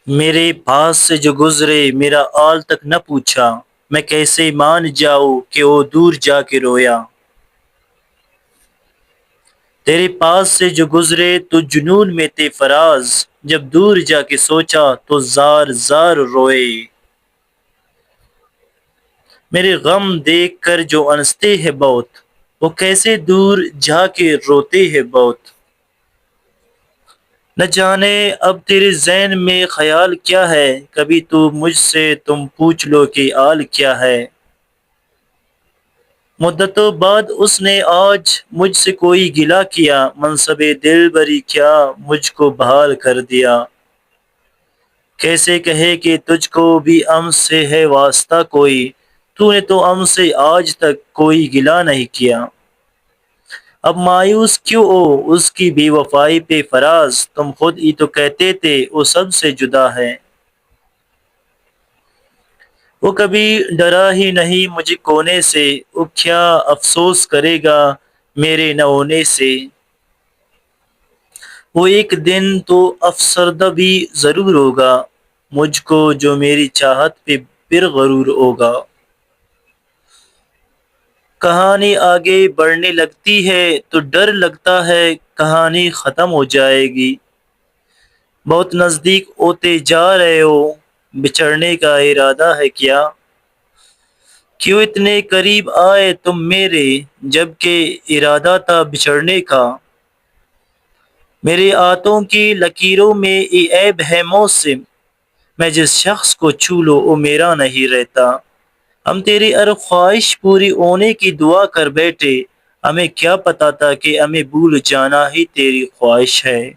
میرے پاس سے جو گزرے میرا آل تک نہ پوچھا، میں کیسے مان جاؤں کہ وہ دور جا کے رویا۔ تیرے پاس سے جو گزرے تو جنون میں تھے فراز، جب دور جا کے سوچا تو زار زار روئے۔ میرے غم دیکھ کر جو انستے ہیں بہت، وہ کیسے دور جا کے روتے ہیں بہت۔ نہ جانے اب تیرے ذہن میں خیال کیا ہے، کبھی تو مجھ سے تم پوچھ لو کہ آل کیا ہے۔ مدتوں بعد اس نے آج مجھ سے کوئی گلہ کیا، منصب دل بری کیا مجھ کو بحال کر دیا۔ کیسے کہے کہ تجھ کو بھی ہم سے ہے واسطہ کوئی، تو نے تو ہم سے آج تک کوئی گلہ نہیں کیا۔ اب مایوس کیوں ہو اس کی بے وفائی پہ فراز، تم خود ہی تو کہتے تھے وہ سب سے جدا ہے۔ وہ کبھی ڈرا ہی نہیں مجھے کونے سے، وہ کیا افسوس کرے گا میرے نہ ہونے سے۔ وہ ایک دن تو افسردہ بھی ضرور ہوگا، مجھ کو جو میری چاہت پہ پھر غرور ہوگا۔ کہانی آگے بڑھنے لگتی ہے تو ڈر لگتا ہے کہانی ختم ہو جائے گی۔ بہت نزدیک ہوتے جا رہے ہو، بچھڑنے کا ارادہ ہے کیا؟ کیوں اتنے قریب آئے تم میرے، جب کہ ارادہ تھا بچھڑنے کا؟ میرے ہاتھوں کی لکیروں میں یہ عیب ہے موسم، میں جس شخص کو چھو لوں وہ میرا نہیں رہتا۔ ہم تیری ہر خواہش پوری ہونے کی دعا کر بیٹھے، ہمیں کیا پتا تھا کہ ہمیں بھول جانا ہی تیری خواہش ہے۔